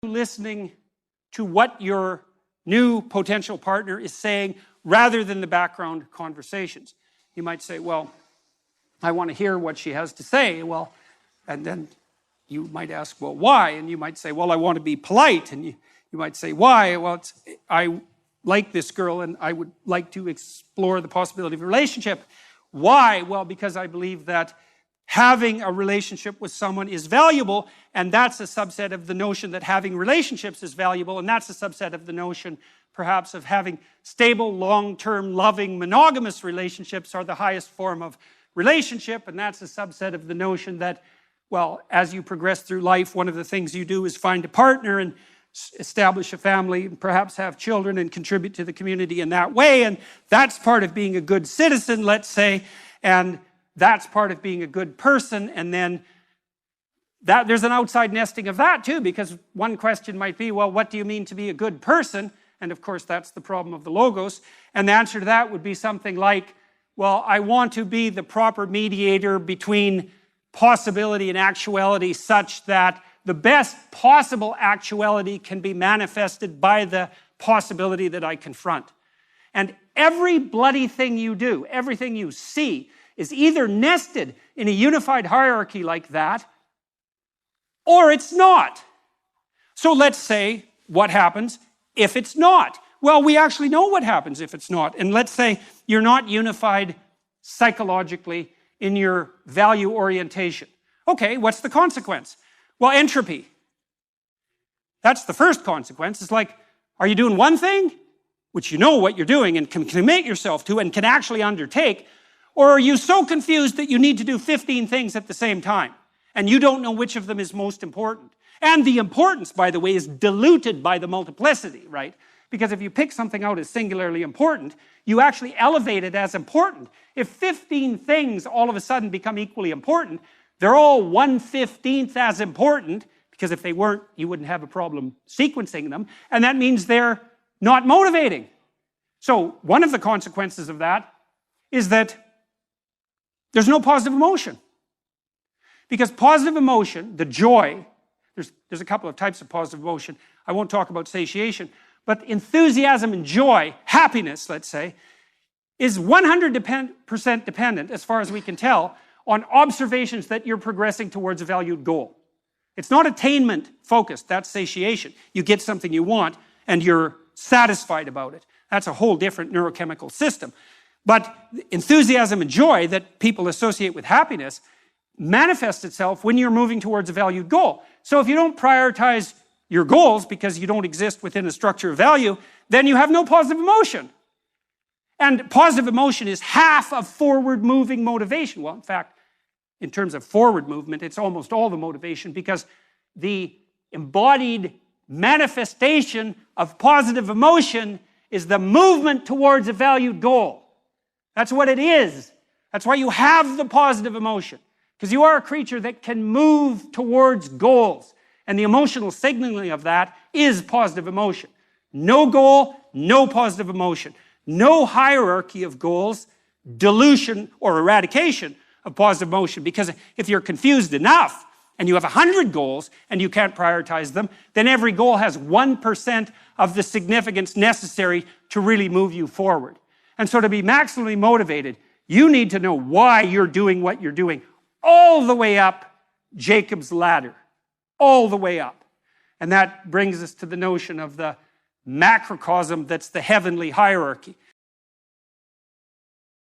listening to what your new potential partner is saying rather than the background conversations. You might say, well, I want to hear what she has to say. Well, and then you might ask, well, why? And you might say, well, I want to be polite. And you might say, why? Well, I like this girl and I would like to explore the possibility of a relationship. Why? Well, because I believe that having a relationship with someone is valuable, and that's a subset of the notion that having relationships is valuable, and that's a subset of the notion, perhaps, of having stable, long-term, loving, monogamous relationships are the highest form of relationship, and that's a subset of the notion that, well, as you progress through life, one of the things you do is find a partner and establish a family, and perhaps have children and contribute to the community in that way, and that's part of being a good citizen, let's say, and that's part of being a good person. And then there's an outside nesting of that too, because one question might be, well, what do you mean to be a good person? And of course, that's the problem of the logos. And the answer to that would be something like, well, I want to be the proper mediator between possibility and actuality such that the best possible actuality can be manifested by the possibility that I confront. And every bloody thing you do, everything you see, is either nested in a unified hierarchy like that, or it's not. So let's say, what happens if it's not? Well, we actually know what happens if it's not. And let's say you're not unified psychologically in your value orientation. Okay, what's the consequence? Well, entropy. That's the first consequence. It's like, are you doing one thing, which you know what you're doing and can commit yourself to and can actually undertake, or are you so confused that you need to do 15 things at the same time, and you don't know which of them is most important? And the importance, by the way, is diluted by the multiplicity, right? Because if you pick something out as singularly important, you actually elevate it as important. If 15 things all of a sudden become equally important, they're all 1/15th as important, because if they weren't, you wouldn't have a problem sequencing them, and that means they're not motivating. So one of the consequences of that is that there's no positive emotion. Because positive emotion, the joy, there's a couple of types of positive emotion. I won't talk about satiation, but enthusiasm and joy, happiness, let's say, is 100% dependent, as far as we can tell, on observations that you're progressing towards a valued goal. It's not attainment focused, that's satiation. You get something you want and you're satisfied about it. That's a whole different neurochemical system. But enthusiasm and joy that people associate with happiness manifests itself when you're moving towards a valued goal. So if you don't prioritize your goals because you don't exist within a structure of value, then you have no positive emotion. And positive emotion is half of forward-moving motivation. Well, in fact, in terms of forward movement, it's almost all the motivation, because the embodied manifestation of positive emotion is the movement towards a valued goal. That's what it is. That's why you have the positive emotion, because you are a creature that can move towards goals. And the emotional signaling of that is positive emotion. No goal, no positive emotion. No hierarchy of goals, dilution or eradication of positive emotion. Because if you're confused enough and you have 100 goals and you can't prioritize them, then every goal has 1% of the significance necessary to really move you forward. And so to be maximally motivated, you need to know why you're doing what you're doing, all the way up Jacob's ladder, all the way up. And that brings us to the notion of the macrocosm that's the heavenly hierarchy.